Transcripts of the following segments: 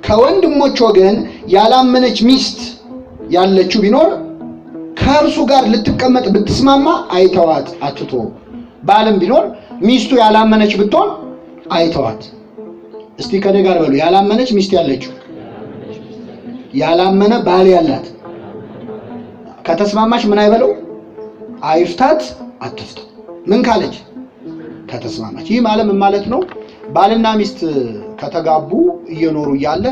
ከወንድሞች ወገን ያላመነች ሚስት ያለችው ቢኖር ከእርሱ ጋር ልትቀመጥ ብትስማማ አይተዋት አትቶ። ባልም ቢኖር ሚስቱ ያላመነች ብትሆን አይተዋት። እስቲ ከኔ ጋር በሉ፣ ያላመነች ሚስት ያለችው፣ ያላመነ ባል ያላት ከተስማማች ምን አይበለው? አይፍታት አትፍታው። ምን ካለች? ከተስማማች። ይህ ማለት ነው ባልና ሚስት ከተጋቡ እየኖሩ ያለ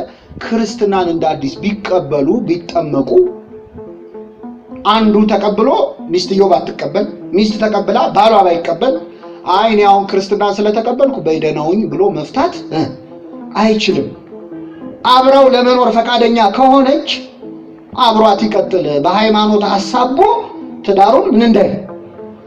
ክርስትናን እንደ አዲስ ቢቀበሉ ቢጠመቁ፣ አንዱ ተቀብሎ ሚስትየው ባትቀበል፣ ሚስት ተቀብላ ባሏ ባይቀበል፣ አይ እኔ አሁን ክርስትናን ስለተቀበልኩ በይደናውኝ ብሎ መፍታት አይችልም። አብረው ለመኖር ፈቃደኛ ከሆነች አብሯት ይቀጥል። በሃይማኖት አሳቦ ትዳሩን ምን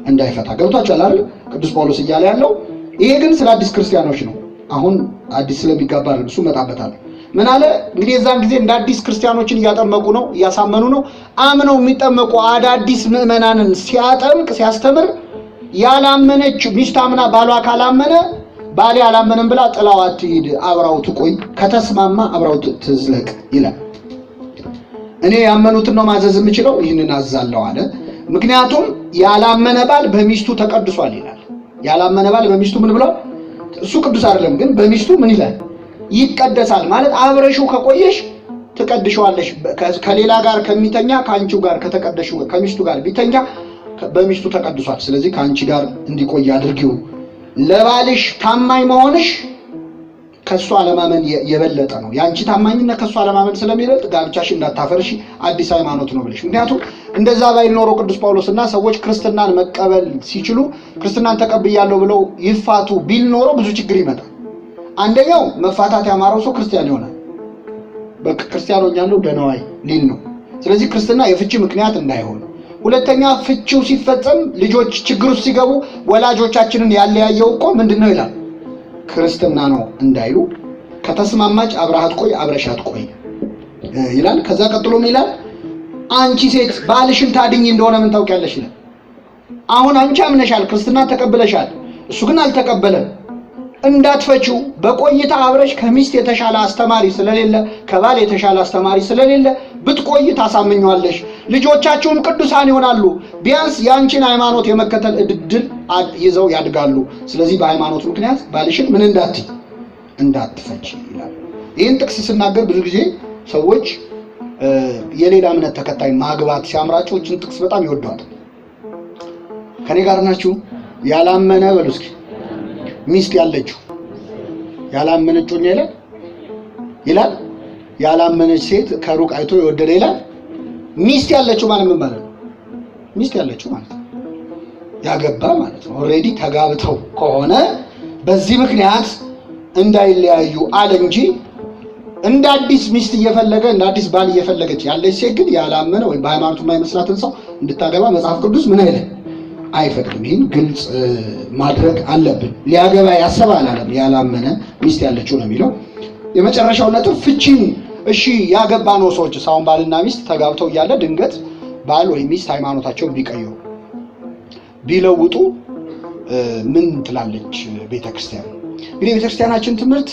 እንዳይፈታ ገብቷችኋል አይደል? ቅዱስ ጳውሎስ እያለ ያለው ይሄ ግን ስለ አዲስ ክርስቲያኖች ነው። አሁን አዲስ ስለሚጋባ ነው፣ እሱ መጣበታለሁ። ምን አለ እንግዲህ የዛን ጊዜ እንደ አዲስ ክርስቲያኖችን እያጠመቁ ነው፣ እያሳመኑ ነው። አምነው የሚጠመቁ አዳዲስ ምዕመናንን ሲያጠምቅ ሲያስተምር ያላመነች ሚስት አምና ባሏ ካላመነ ባሌ አላመነም ብላ ጥላው አትሂድ፣ አብራው ትቆይ፣ ከተስማማ አብራው ትዝለቅ ይላል። እኔ ያመኑትን ነው ማዘዝ የምችለው፣ ይህንን አዛለው አለ። ምክንያቱም ያላመነ ባል በሚስቱ ተቀድሷል ይላል። ያላመነ ባል በሚስቱ ምን ብለው? እሱ ቅዱስ አይደለም ግን በሚስቱ ምን ይላል? ይቀደሳል። ማለት አብረሽው ከቆየሽ ትቀድሽዋለሽ። ከሌላ ጋር ከሚተኛ ከአንቺው ጋር ከተቀደሽው ከሚስቱ ጋር ቢተኛ በሚስቱ ተቀድሷል። ስለዚህ ከአንቺ ጋር እንዲቆይ አድርጊው። ለባልሽ ታማኝ መሆንሽ ከሷ አለማመን የበለጠ ነው። ያንቺ ታማኝነት ከሷ አለማመን ስለሚበልጥ ጋብቻሽ እንዳታፈርሽ አዲስ ሃይማኖት ነው ብለሽ። ምክንያቱም እንደዛ ባይኖር ቅዱስ ጳውሎስና ሰዎች ክርስትናን መቀበል ሲችሉ ክርስትናን ተቀብያለሁ ብለው ይፋቱ ቢል ኖሮ ብዙ ችግር ይመጣል። አንደኛው መፋታት ያማረው ሰው ክርስቲያን ይሆናል። በክርስቲያን ሆኛለሁ ደናዋይ ሊል ነው። ስለዚህ ክርስትና የፍቺ ምክንያት እንዳይሆን። ሁለተኛ ፍቺው ሲፈጸም ልጆች ችግር ውስጥ ሲገቡ ወላጆቻችንን ያለያየው እኮ ምንድነው ይላል? ክርስትና ነው እንዳይሉ ከተስማማች አብራሃት ቆይ አብረሻት ቆይ ይላል። ከዛ ቀጥሎ ምን ይላል? አንቺ ሴት ባልሽን ታድኝ እንደሆነ ምን ታውቂያለሽ ይላል። አሁን አንቺ አምነሻል፣ ክርስትና ተቀብለሻል፣ እሱ ግን አልተቀበለም። እንዳትፈቺው በቆይታ አብረሽ ከሚስት የተሻለ አስተማሪ ስለሌለ ከባል የተሻለ አስተማሪ ስለሌለ ብትቆይ ታሳምኛለሽ። ልጆቻችሁም ቅዱሳን ይሆናሉ። ቢያንስ ያንቺን ሃይማኖት የመከተል እድል ይዘው ያድጋሉ። ስለዚህ በሃይማኖት ምክንያት ባልሽን ምን እንዳትፈቺ ይላል። ይህን ጥቅስ ስናገር ብዙ ጊዜ ሰዎች የሌላ እምነት ተከታይ ማግባት ሲያምራቸው እችን ጥቅስ በጣም ይወዷል። ከኔ ጋር ናችሁ? ያላመነ በሉ እስኪ ሚስት ያለችው ያላመነች ሆነ ይላል። ያላመነች ሴት ከሩቅ አይቶ የወደደ ይላል። ሚስት ያለችው ማለት ምን ማለት ነው? ሚስት ያለችው ማለት ያገባ ማለት ነው። ኦሬዲ ተጋብተው ከሆነ በዚህ ምክንያት እንዳይለያዩ አለ እንጂ እንደ አዲስ ሚስት እየፈለገ እንደ አዲስ ባል እየፈለገች ያለች ሴት ግን ያላመነ ወይ በሃይማኖቱ የማይመስላትን ሰው እንድታገባ መጽሐፍ ቅዱስ ምን አይፈቅድም። ይህን ግልጽ ማድረግ አለብን። ሊያገባ ያሰባል አለም ያላመነ ሚስት ያለችው ነው የሚለው። የመጨረሻው ነጥብ ፍቺን እሺ ያገባ ነው ሰዎች ሳውን ባልና ሚስት ተጋብተው እያለ ድንገት ባል ወይ ሚስት ሃይማኖታቸውን ቢቀይሩ ቢለውጡ ምን ትላለች ቤተክርስቲያን? እንግዲህ ቤተክርስቲያናችን ትምህርት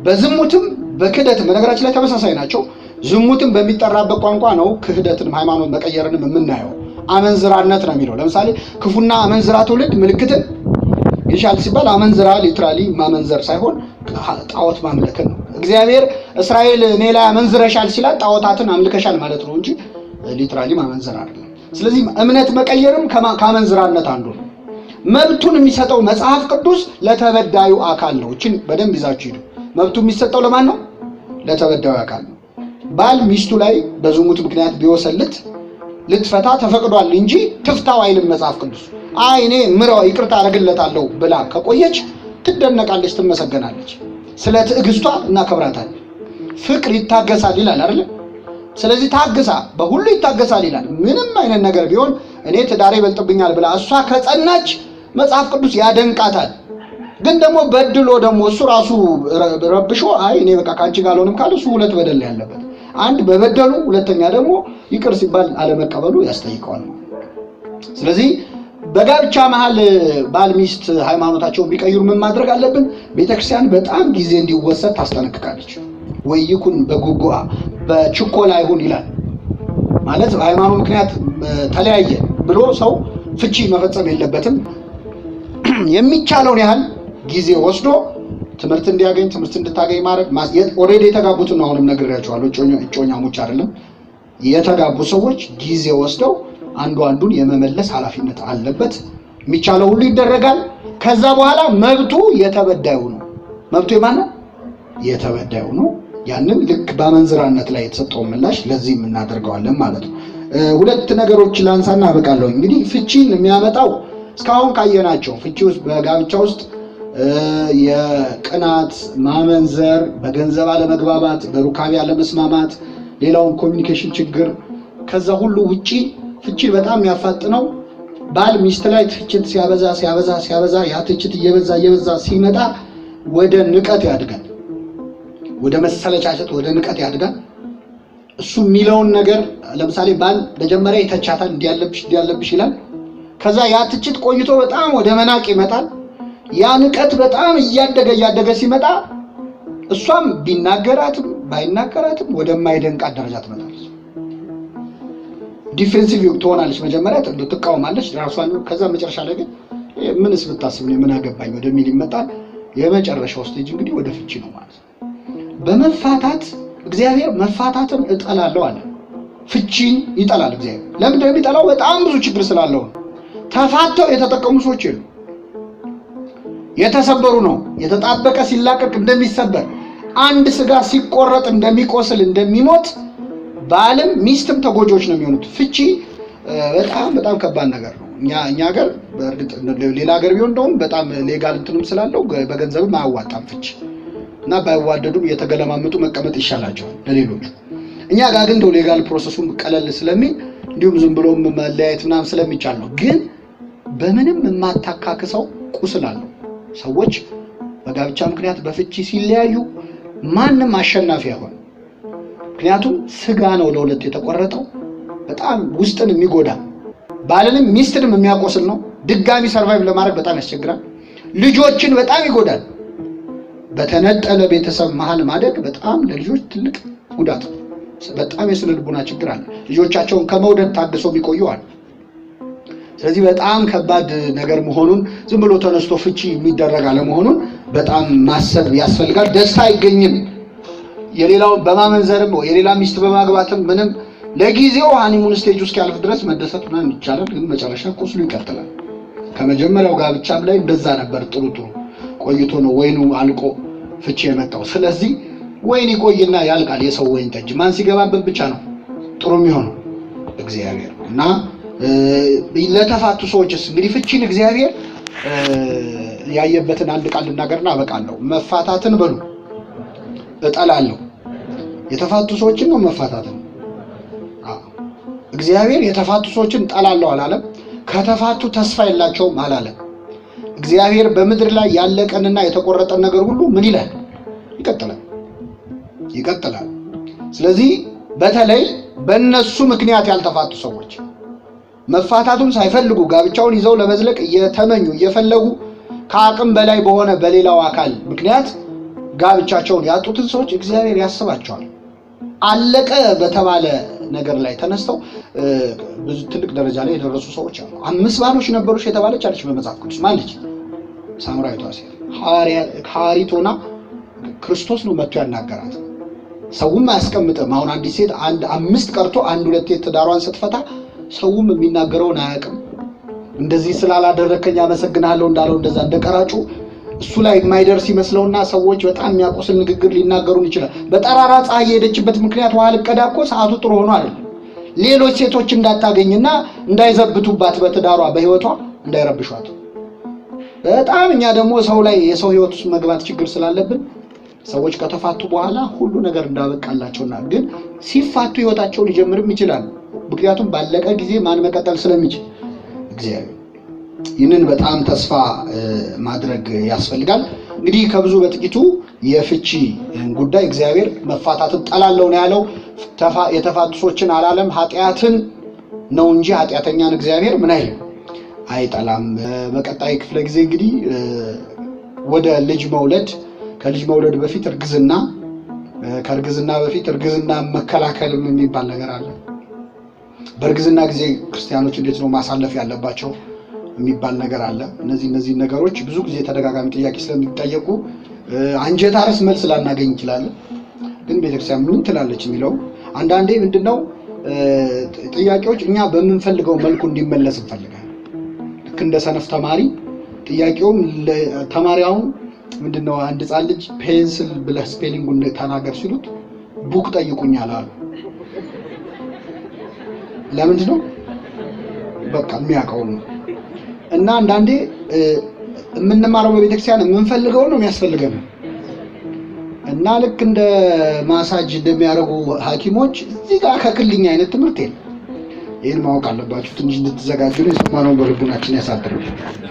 በዝሙትም በክህደትም በነገራችን ላይ ተመሳሳይ ናቸው። ዝሙትም በሚጠራበት ቋንቋ ነው ክህደትንም ሃይማኖት መቀየርንም የምናየው። አመንዝራነት ነው የሚለው። ለምሳሌ ክፉና አመንዝራ ትውልድ ምልክትን ይሻል ሲባል አመንዝራ ሊትራሊ ማመንዘር ሳይሆን ጣዖት ማምለክን ነው። እግዚአብሔር እስራኤል እኔ ላይ አመንዝረሻል ሲላል ጣዖታትን አምልከሻል ማለት ነው እንጂ ሊትራሊ ማመንዘር አይደለም። ስለዚህ እምነት መቀየርም ከአመንዝራነት አንዱ ነው። መብቱን የሚሰጠው መጽሐፍ ቅዱስ ለተበዳዩ አካል ነው። እቺን በደንብ ይዛችሁ ሂዱ። መብቱ የሚሰጠው ለማን ነው? ለተበዳዩ አካል ነው። ባል ሚስቱ ላይ በዝሙት ምክንያት ቢወሰልት ልትፈታ ተፈቅዷል እንጂ ትፍታው አይልም መጽሐፍ ቅዱስ። አይ እኔ ምራው ይቅርታ አደርግለታለሁ ብላ ከቆየች ትደነቃለች፣ ትመሰገናለች። ስለ ትዕግስቷ እናከብራታለን። ፍቅር ይታገሳል ይላል አይደል? ስለዚህ ታግሳ በሁሉ ይታገሳል ይላል። ምንም አይነት ነገር ቢሆን እኔ ትዳሬ ይበልጥብኛል ብላ እሷ ከጸናች መጽሐፍ ቅዱስ ያደንቃታል። ግን ደግሞ በድሎ ደግሞ እሱ ራሱ ረብሾ አይ እኔ በቃ ካንቺ ጋር አልሆንም ካለ እሱ ሁለት በደል ያለበት፣ አንድ በበደሉ፣ ሁለተኛ ደግሞ ይቅር ሲባል አለመቀበሉ ያስጠይቀዋል። ስለዚህ በጋብቻ መሃል ባል ሚስት ሃይማኖታቸውን ቢቀይሩ ምን ማድረግ አለብን? ቤተክርስቲያን በጣም ጊዜ እንዲወሰድ ታስጠነቅቃለች። ወይ ይኩን በጉጉአ በችኮላ ይሁን ይላል። ማለት በሃይማኖት ምክንያት ተለያየ ብሎ ሰው ፍቺ መፈጸም የለበትም። የሚቻለውን ያህል ጊዜ ወስዶ ትምህርት እንዲያገኝ ትምህርት እንድታገኝ ማድረግ ኦሬዲ የተጋቡት ነው። አሁንም ነግሬያቸዋለሁ። እጮኛሞች አይደለም የተጋቡ ሰዎች ጊዜ ወስደው አንዱን የመመለስ ኃላፊነት አለበት። የሚቻለው ሁሉ ይደረጋል። ከዛ በኋላ መብቱ የተበዳዩ ነው። መብቱ የማን ነው? የተበዳዩ ነው። ያንን ልክ በአመንዝራነት ላይ የተሰጠው ምላሽ ለዚህም እናደርገዋለን ማለት ነው። ሁለት ነገሮች ላንሳና አበቃለሁ። እንግዲህ ፍቺን የሚያመጣው እስካሁን ካየናቸው ፍቺ ውስጥ በጋብቻ ውስጥ የቅናት ማመንዘር፣ በገንዘብ አለመግባባት፣ በሩካቤ አለመስማማት፣ ሌላውን ኮሚኒኬሽን ችግር ከዛ ሁሉ ውጪ ፍቺን በጣም ያፋጥነው ባል ሚስት ላይ ትችት ሲያበዛ ያ ትችት እየበዛ ሲመጣ ወደ ንቀት ያድጋል። ወደ መሰለቻቸት ወደ ንቀት ያድጋል። እሱ የሚለውን ነገር ለምሳሌ ባል መጀመሪያ ይተቻታል፣ እንዲያለብሽ ይላል። ከዛ ያ ትችት ቆይቶ በጣም ወደ መናቅ ይመጣል። ያ ንቀት በጣም እያደገ ሲመጣ እሷም ቢናገራትም ባይናገራትም ወደማይደንቃት ደረጃ ትመጣለች። ዲፌንሲቭ ትሆናለች። መጀመሪያ ትቃወማለች ራሷን። ከዛ መጨረሻ ላይ ግን ምንስ ብታስብ ነው ምን አገባኝ ወደሚል ይመጣል። የመጨረሻው ስቴጅ እንግዲህ ወደ ፍቺ ነው ማለት ነው። በመፋታት እግዚአብሔር መፋታትን እጠላለሁ አለ። ፍቺን ይጠላል እግዚአብሔር። ለምን የሚጠላው? በጣም ብዙ ችግር ስላለው ነው። ተፋተው የተጠቀሙ ሰዎች የሉ። የተሰበሩ ነው። የተጣበቀ ሲላቀቅ እንደሚሰበር፣ አንድ ስጋ ሲቆረጥ እንደሚቆስል እንደሚሞት ባልም ሚስትም ተጎጆች ነው የሚሆኑት። ፍቺ በጣም ከባድ ነገር ነው። እኛ ሀገር በእርግጥ ሌላ ሀገር ቢሆን እንደውም በጣም ሌጋል እንትንም ስላለው በገንዘብም አያዋጣም ፍቺ እና ባይዋደዱም የተገለማመጡ መቀመጥ ይሻላቸዋል ለሌሎቹ። እኛ ጋር ግን እንደው ሌጋል ፕሮሰሱን ቀለል ስለሚል እንዲሁም ዝም ብሎ መለያየት ምናምን ስለሚቻል ነው። ግን በምንም የማታካክሰው ቁስል አለው። ሰዎች በጋብቻ ምክንያት በፍቺ ሲለያዩ ማንም አሸናፊ አይሆን። ምክንያቱም ስጋ ነው ለሁለት የተቆረጠው። በጣም ውስጥን የሚጎዳ ባልንም ሚስትንም የሚያቆስል ነው። ድጋሚ ሰርቫይቭ ለማድረግ በጣም ያስቸግራል። ልጆችን በጣም ይጎዳል። በተነጠለ ቤተሰብ መሃል ማደግ በጣም ለልጆች ትልቅ ጉዳት ነው። በጣም የስነ ልቦና ችግር አለ። ልጆቻቸውን ከመውደድ ታግሰው የሚቆዩ አሉ። ስለዚህ በጣም ከባድ ነገር መሆኑን ዝም ብሎ ተነስቶ ፍቺ የሚደረግ አለመሆኑን በጣም ማሰብ ያስፈልጋል። ደስታ አይገኝም። የሌላው በማመንዘርም የሌላ ሚስት በማግባትም ምንም ለጊዜው ሃኒሙን ስቴጅ ውስጥ ያልፍ ድረስ መደሰት ምናምን ይቻላል። ግን መጨረሻ ቁስሉ ይቀጥላል። ከመጀመሪያው ጋብቻም ላይ እንደዛ ነበር። ጥሩ ቆይቶ ነው ወይኑ አልቆ ፍቺ የመጣው። ስለዚህ ወይን ይቆይና ያልቃል። የሰው ወይን ጠጅ ማን ሲገባበት ብቻ ነው ጥሩ የሚሆነው? እግዚአብሔር ነው። እና ለተፋቱ ሰዎችስ እንግዲህ ፍቺን እግዚአብሔር ያየበትን አንድ ቃል ልናገርና አበቃለሁ። መፋታትን በሉ እጠላለሁ። የተፋቱ ሰዎችን ነው መፋታትን። እግዚአብሔር የተፋቱ ሰዎችን እጠላለሁ አላለም። ከተፋቱ ተስፋ የላቸውም አላለም። እግዚአብሔር በምድር ላይ ያለቀንና የተቆረጠን ነገር ሁሉ ምን ይላል? ይቀጥላል። ስለዚህ በተለይ በእነሱ ምክንያት ያልተፋቱ ሰዎች መፋታቱን ሳይፈልጉ ጋብቻውን ይዘው ለመዝለቅ እየተመኙ እየፈለጉ ከአቅም በላይ በሆነ በሌላው አካል ምክንያት ጋብቻቸውን ያጡትን ሰዎች እግዚአብሔር ያስባቸዋል። አለቀ በተባለ ነገር ላይ ተነስተው ብዙ ትልቅ ደረጃ ላይ የደረሱ ሰዎች አሉ። 5 ባሎች ነበሩሽ የተባለች አለች በመጽሐፍ ቅዱስ። ማለች ሳምራዊቷ ሴት ሐዋርያት ሆና ክርስቶስ ነው መጥቶ ያናገራት። ሰውም አያስቀምጥም። አሁን አንዲት ሴት 5 ቀርቶ 1-2 ትዳሯን ስትፈታ ሰውም የሚናገረውን አያውቅም። እንደዚህ ስላላደረከኝ አመሰግናለሁ እንዳለው እንደዛ እንደቀራጩ እሱ ላይ የማይደርስ ይመስለውና ሰዎች በጣም የሚያቆስል ንግግር ሊናገሩን ይችላል። በጠራራ ፀሐይ የሄደችበት ምክንያት ውሃ ልቀዳ እኮ ሰዓቱ ጥሩ ሆኖ አይደል? ሌሎች ሴቶች እንዳታገኝና እንዳይዘብቱባት በትዳሯ በህይወቷ እንዳይረብሿት። በጣም እኛ ደግሞ ሰው ላይ የሰው ህይወት ውስጥ መግባት ችግር ስላለብን ሰዎች ከተፋቱ በኋላ ሁሉ ነገር እንዳበቃላቸውና ግን ሲፋቱ ህይወታቸው ሊጀምርም ይችላል። ምክንያቱም ባለቀ ጊዜ ማን መቀጠል ስለሚችል እግዚአብሔር ይህንን በጣም ተስፋ ማድረግ ያስፈልጋል። እንግዲህ ከብዙ በጥቂቱ የፍቺ ጉዳይ እግዚአብሔር መፋታትን ጠላለሁ ነው ያለው። የተፋቱ ሰዎችን አላለም፣ ኃጢአትን ነው እንጂ ኃጢአተኛን እግዚአብሔር ምን አይጠላም። በቀጣይ ክፍለ ጊዜ እንግዲህ ወደ ልጅ መውለድ፣ ከልጅ መውለድ በፊት እርግዝና ከእርግዝና በፊት እርግዝና መከላከልም የሚባል ነገር አለ። በእርግዝና ጊዜ ክርስቲያኖች እንዴት ነው ማሳለፍ ያለባቸው የሚባል ነገር አለ። እነዚህ ነገሮች ብዙ ጊዜ ተደጋጋሚ ጥያቄ ስለሚጠየቁ አንጀት አርስ መልስ ላናገኝ እንችላለን። ግን ቤተክርስቲያን ምን ትላለች የሚለው አንዳንዴ ምንድነው ጥያቄዎች እኛ በምንፈልገው መልኩ እንዲመለስ እንፈልጋለን። ልክ እንደ ሰነፍ ተማሪ ጥያቄውም ተማሪያውን ምንድነው አንድ ሕፃን ልጅ ፔንስል ብለህ ስፔሊንጉን ተናገር ሲሉት ቡክ ጠይቁኛል አሉ። ለምንድን ነው? በቃ የሚያውቀው ነው። እና አንዳንዴ የምንማረው በቤተክርስቲያን የምንፈልገው ነው የሚያስፈልገን። እና ልክ እንደ ማሳጅ እንደሚያደርጉ ሐኪሞች እዚህ ጋር ከክልኛ አይነት ትምህርት የለም። ይህን ማወቅ አለባችሁ። ትንሽ እንድትዘጋጁ ነው። የሰማነውን በልቡናችን ያሳድርልን።